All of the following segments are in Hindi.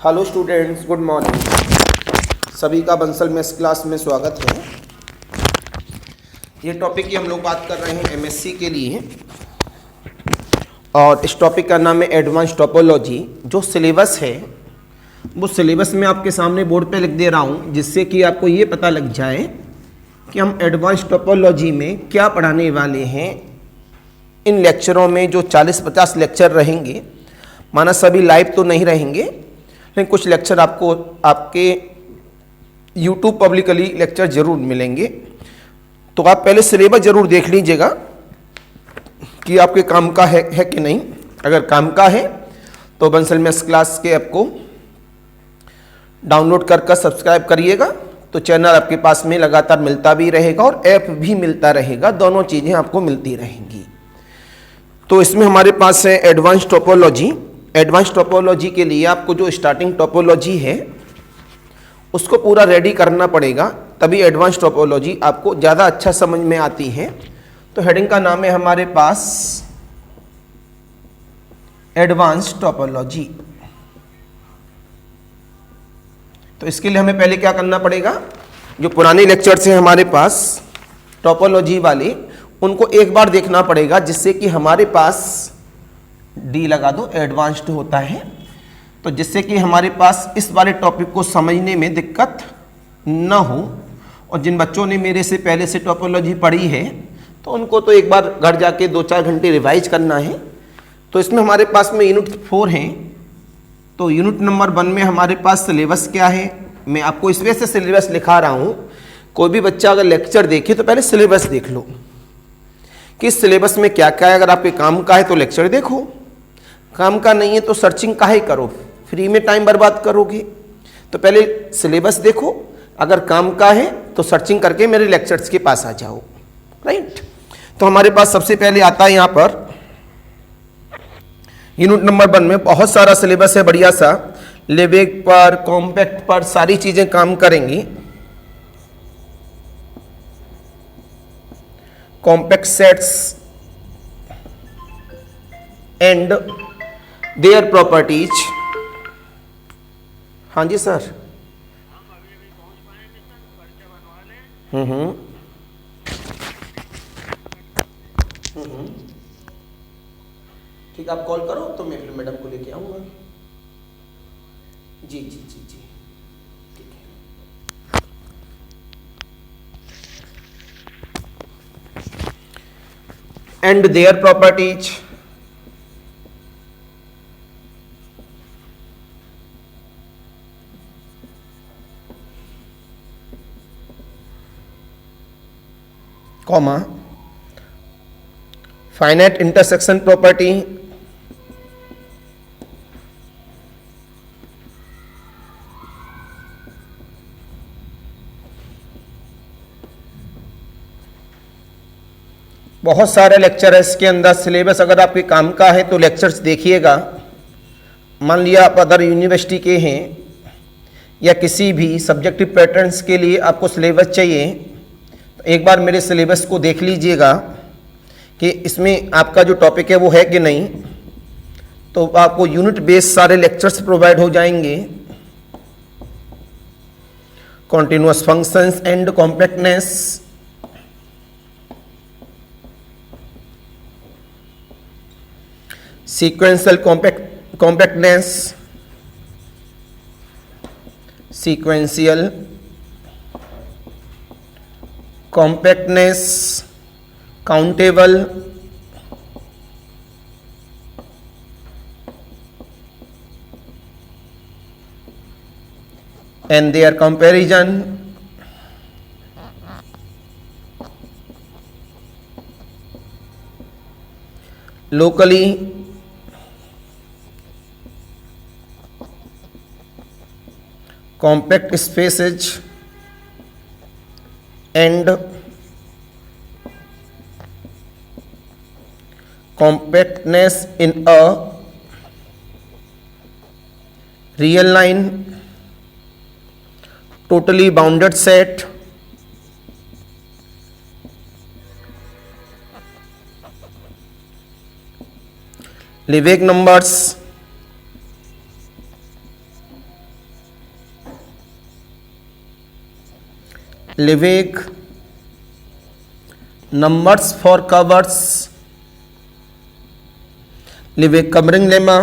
Hello students, good morning. सभी का बंसल मेस क्लास में स्वागत है। ये टॉपिक की हम लोग बात कर रहे हैं एमएससी के लिए, और इस टॉपिक का नाम है एडवांस टोपोलॉजी। जो सिलेबस है वो सिलेबस में आपके सामने बोर्ड पे लिख दे रहा हूँ, जिससे कि आपको ये पता लग जाए कि हम एडवांस टोपोलॉजी में क्या पढ़ाने वाले हैं। इन लेक्चरों में जो 40-50 लेक्चर रहेंगे, माना सभी लाइव तो नहीं रहेंगे, लेकिन कुछ लेक्चर आपको आपके YouTube पब्लिकली लेक्चर जरूर मिलेंगे। तो आप पहले सिलेबस जरूर देख लीजिएगा कि आपके काम का है कि नहीं। अगर काम का है तो बंसल मेस क्लास के ऐप को डाउनलोड कर सब्सक्राइब करिएगा, तो चैनल आपके पास में लगातार मिलता भी रहेगा और ऐप भी मिलता रहेगा, दोनों चीज़ें आपको मिलती रहेंगी। तो इसमें हमारे पास है एडवांस टोपोलॉजी। एडवांस टोपोलॉजी के लिए आपको जो स्टार्टिंग टोपोलॉजी है उसको पूरा रेडी करना पड़ेगा, तभी एडवांस टोपोलॉजी आपको ज़्यादा अच्छा समझ में आती है। तो हेडिंग का नाम है हमारे पास एडवांस टोपोलॉजी। तो इसके लिए हमें पहले क्या करना पड़ेगा, जो पुराने लेक्चर्स हैं हमारे पास टोपोलॉजी वाले, उनको एक बार देखना पड़ेगा, जिससे कि हमारे पास डी लगा दो, एडवांस्ड होता है, तो जिससे कि हमारे पास इस वाले टॉपिक को समझने में दिक्कत ना हो। और जिन बच्चों ने मेरे से पहले से टोपोलॉजी पढ़ी है तो उनको तो एक बार घर जाके 2-4 घंटे रिवाइज करना है। तो इसमें हमारे पास में यूनिट 4 हैं। तो यूनिट नंबर 1 में हमारे पास सिलेबस क्या है, मैं आपको इस वजह से सिलेबस लिखा रहा हूँ। कोई भी बच्चा अगर लेक्चर देखे तो पहले सिलेबस देख लो कि इस सिलेबस में क्या क्या है। अगर आपके काम का है तो लेक्चर देखो, काम का नहीं है तो सर्चिंग काहे करो, फ्री में टाइम बर्बाद करोगे। तो पहले सिलेबस देखो, अगर काम का है तो सर्चिंग करके मेरे लेक्चर्स के पास आ जाओ, राइट। तो हमारे पास सबसे पहले आता है यहाँ पर यूनिट नंबर 1 में बहुत सारा सिलेबस है, बढ़िया सा। लेवेग पर, कॉम्पैक्ट पर सारी चीजें काम करेंगी। Compact sets and their properties. हाँ जी सर। ठीक, आप कॉल करो तो मैं फिर मैडम को लेके आऊंगा। जी जी जी जी, ठीक है। And their properties, comma, finite intersection property, बहुत सारे लेक्चर है इसके अंदर। सिलेबस अगर आपके काम का है तो लेक्चर्स देखिएगा। मान लिया आप अदर यूनिवर्सिटी के हैं या किसी भी सब्जेक्टिव पैटर्न्स के लिए आपको सिलेबस चाहिए, तो एक बार मेरे सिलेबस को देख लीजिएगा कि इसमें आपका जो टॉपिक है वो है कि नहीं। तो आपको यूनिट बेस्ड सारे लेक्चर्स प्रोवाइड हो जाएंगे। Continuous functions and compactness, sequential compactness, sequential compactness, countable, and their comparison, locally compact spaces and compactness in a real line totally bounded set, Lebesgue numbers, Lebesgue, numbers for covers, Lebesgue covering lemma,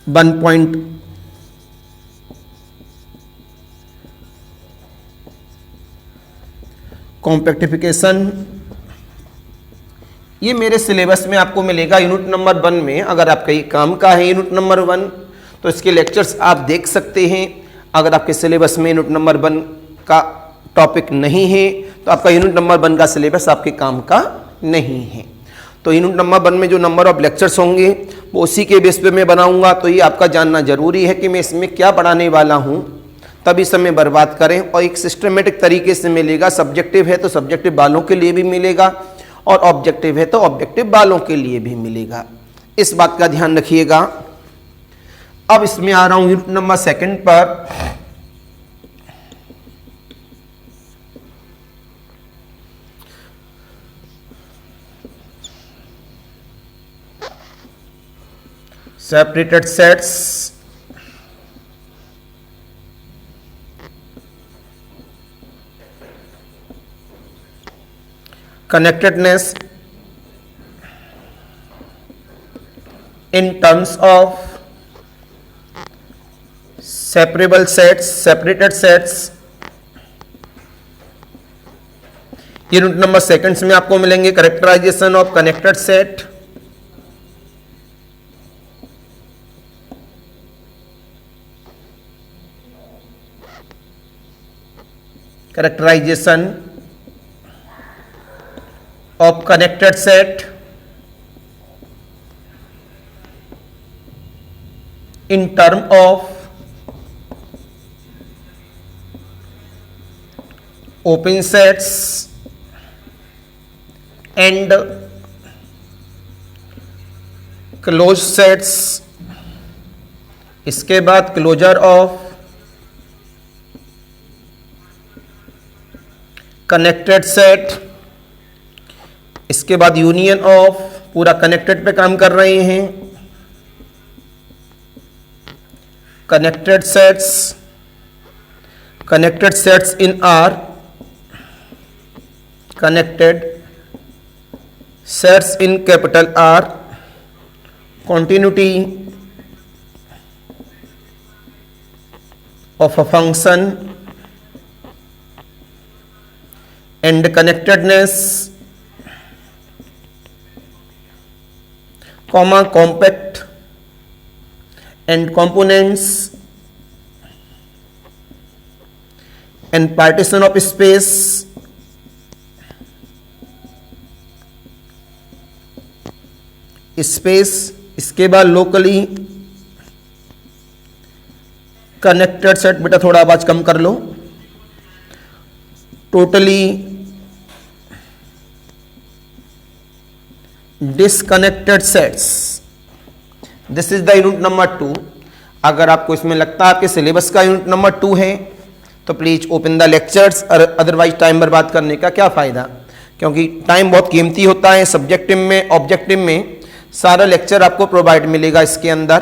one point compactification. ये मेरे सिलेबस में आपको मिलेगा यूनिट नंबर 1 में। अगर आपका ये काम का है यूनिट नंबर 1 तो इसके लेक्चर्स आप देख सकते हैं। अगर आपके सिलेबस में यूनिट नंबर 1 का टॉपिक नहीं है तो आपका यूनिट नंबर 1 का सिलेबस आपके काम का नहीं है। तो यूनिट नंबर 1 में जो नंबर ऑफ लेक्चर्स होंगे वो उसी के बेस पे मैं बनाऊंगा। तो ये आपका जानना जरूरी है कि मैं इसमें क्या पढ़ाने वाला हूँ, तभी समय बर्बाद करें। और एक सिस्टमेटिक तरीके से मिलेगा। सब्जेक्टिव है तो सब्जेक्टिव वालों के लिए भी मिलेगा और ऑब्जेक्टिव है तो ऑब्जेक्टिव वालों के लिए भी मिलेगा। इस बात का ध्यान रखिएगा। अब इसमें आ रहा हूं यूनिट नंबर 2 पर। Separated sets, connectedness in terms of separable sets, separated sets। Unit number 2 में आपको मिलेंगे characterization of connected set, characterization of connected set in term of open sets and closed sets। इसके बाद क्लोजर ऑफ कनेक्टेड सेट। इसके बाद यूनियन ऑफ, पूरा कनेक्टेड पे काम कर रहे हैं, connected sets in are, connected sets in capital R, continuity of a function and connectedness, comma compact and components and partition of space, इसके बाद लोकली कनेक्टेड सेट। बेटा थोड़ा आवाज कम कर लो। Totally disconnected sets. This is the unit number 2। अगर आपको इसमें लगता है आपके सिलेबस का यूनिट नंबर 2 है तो please open the lectures, otherwise time बर्बाद करने का क्या फायदा, क्योंकि टाइम बहुत कीमती होता है। सब्जेक्टिव में, ऑब्जेक्टिव में सारा लेक्चर आपको प्रोवाइड मिलेगा इसके अंदर।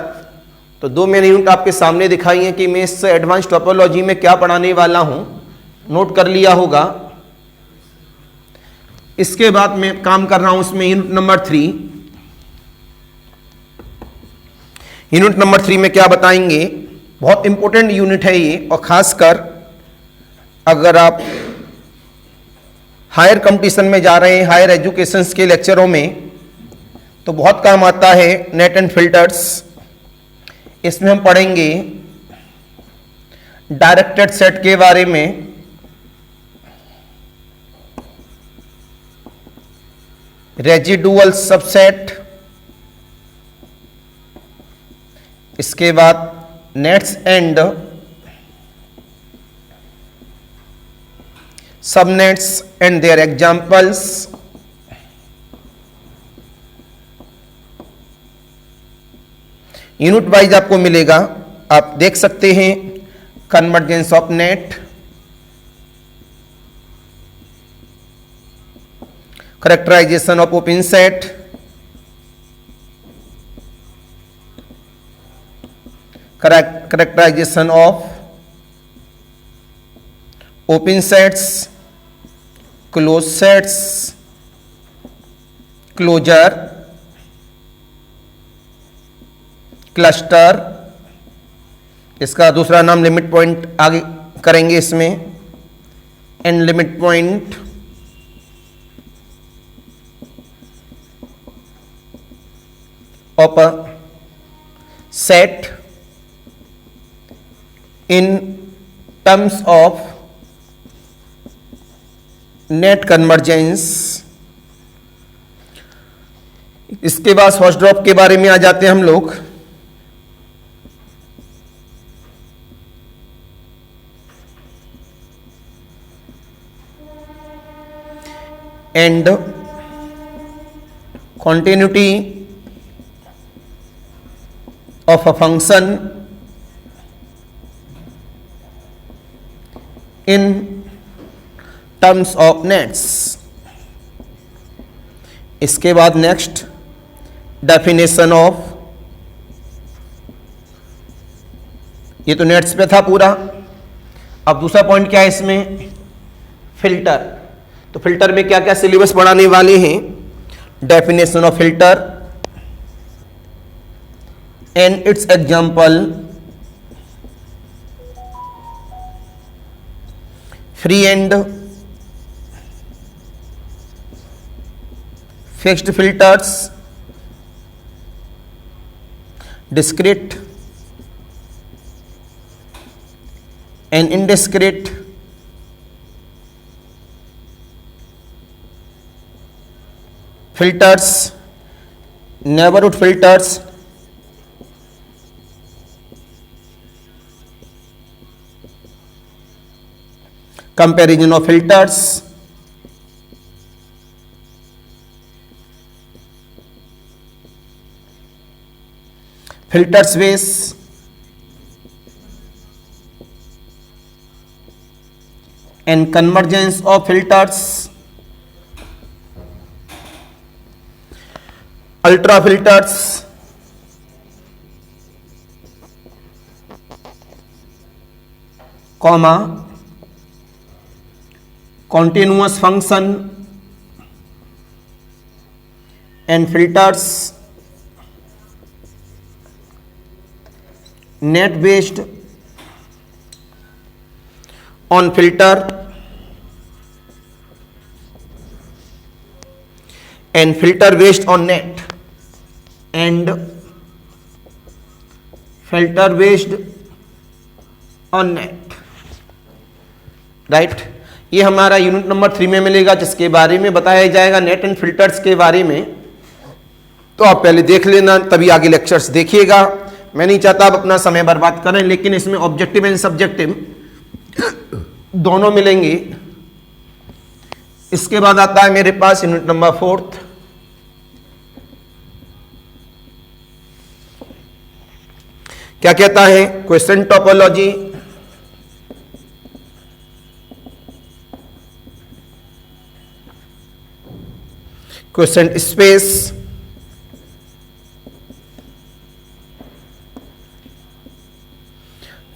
तो 2 मैंने यूनिट आपके सामने दिखाई है कि मैं इस एडवांस टोपोलॉजी में क्या पढ़ाने वाला हूं, नोट कर लिया होगा। इसके बाद मैं काम कर रहा हूं इसमें यूनिट नंबर 3। यूनिट नंबर 3 में क्या बताएंगे, बहुत इंपॉर्टेंट यूनिट है ये, और खासकर अगर आप हायर कंपटीशन में जा रहे हैं, हायर एजुकेशन के लेक्चरों में, तो बहुत काम आता है नेट एंड फिल्टर्स। इसमें हम पढ़ेंगे डायरेक्टेड सेट के बारे में, रेजिडुअल सबसेट, इसके बाद nets and subnets and their examples, unit wise आपको मिलेगा, आप देख सकते हैं। Convergence of net, characterization of open set, characterization of open sets, closed sets, closure, cluster, इसका दूसरा नाम लिमिट पॉइंट आगे करेंगे इसमें, and limit point, of a set in terms of net convergence. इसके बाद हॉट ड्रॉप के बारे में आ जाते हैं हम लोग। And continuity of a function in terms of nets। इसके बाद नेक्स्ट डेफिनेशन ऑफ, ये तो नेट्स पे था पूरा। अब दूसरा पॉइंट क्या है इसमें, फिल्टर। तो फिल्टर में क्या क्या सिलेबस पढ़ाने वाले हैं, definition of filter and it's example, free and fixed filters, discrete and indiscrete, filters, neighborhood filters, comparison of filters, filter space, and convergence of filters, ultra filters, comma, continuous function and filters, net based on filter and filter based on net and filter based on net, right. ये हमारा यूनिट नंबर 3 में मिलेगा, जिसके बारे में बताया जाएगा नेट एंड फिल्टर्स के बारे में। तो आप पहले देख लेना, तभी आगे लेक्चर्स देखिएगा। मैं नहीं चाहता आप अपना समय बर्बाद करें, लेकिन इसमें ऑब्जेक्टिव एंड सब्जेक्टिव दोनों मिलेंगे। इसके बाद आता है मेरे पास यूनिट नंबर 4। क्या कहता है, question topology, question space,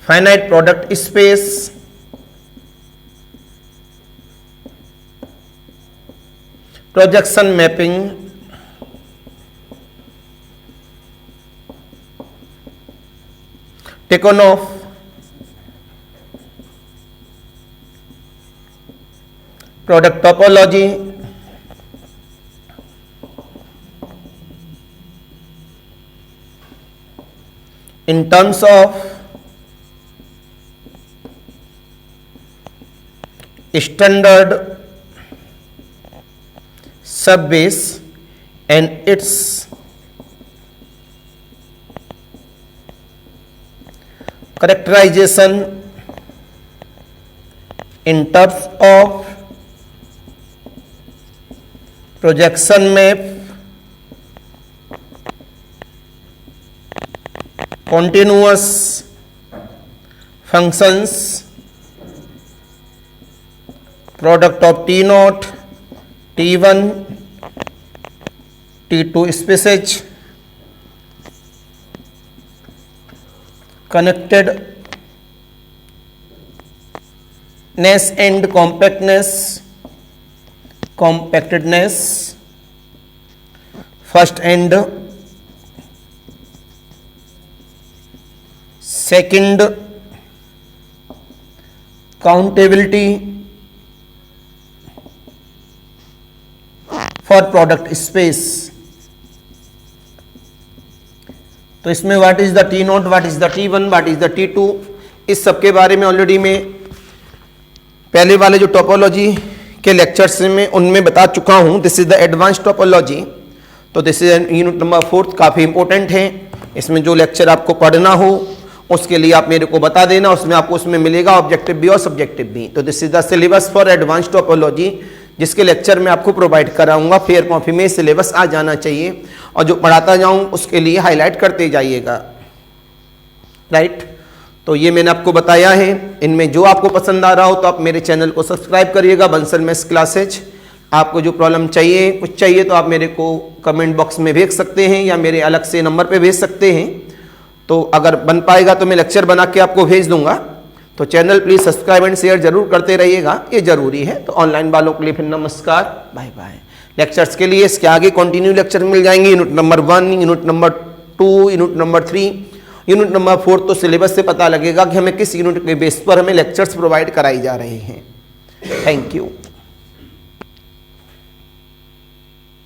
finite product space, projection mapping, Tikhonov, product topology, in terms of standard subbase and its characterization in terms of projection map, continuous functions, product of T0, T1, T2 species, connectedness and compactedness, first and second, countability for product space। तो इसमें what is the T not, what is the T1, what is the T2, इस सब के बारे में ऑलरेडी मैं पहले वाले जो टोपोलॉजी के लेक्चर्स में उनमें बता चुका हूं। This is the advance topology. तो दिस इज यूनिट नंबर 4, काफी इंपॉर्टेंट है। इसमें जो लेक्चर आपको पढ़ना हो उसके लिए आप मेरे को बता देना, उसमें आपको उसमें मिलेगा ऑब्जेक्टिव बी और सब्जेक्टिव बी। तो this is the syllabus for advance topology, जिसके लेक्चर मैं आपको प्रोवाइड कराऊंगा। फेयर कॉपी में सिलेबस आ जाना चाहिए और जो पढ़ाता जाऊं उसके लिए हाईलाइट करते जाइएगा, राइट। तो ये मैंने आपको बताया है। इनमें जो आपको पसंद आ रहा हो तो आप मेरे चैनल को सब्सक्राइब करिएगा, बंसल मैथ्स क्लासेज। आपको जो प्रॉब्लम चाहिए, कुछ चाहिए तो आप मेरे को कमेंट बॉक्स में भेज सकते हैं या मेरे अलग से नंबर पे भेज सकते हैं। तो अगर बन पाएगा तो मैं लेक्चर बना के आपको भेज दूंगा। तो channel please subscribe and share जरूर करते रहिएगा, ये जरूरी है। तो ऑनलाइन वालों के लिए फिर नमस्कार, बाय बाय। लेक्चर्स के लिए इसके आगे कंटिन्यू लेक्चर मिल जाएंगे, unit number 1, unit number 2, unit number 3, unit number 4। तो सिलेबस से पता लगेगा कि हमें किस यूनिट के बेस पर हमें लेक्चर्स प्रोवाइड कराई जा रहे हैं। Thank you.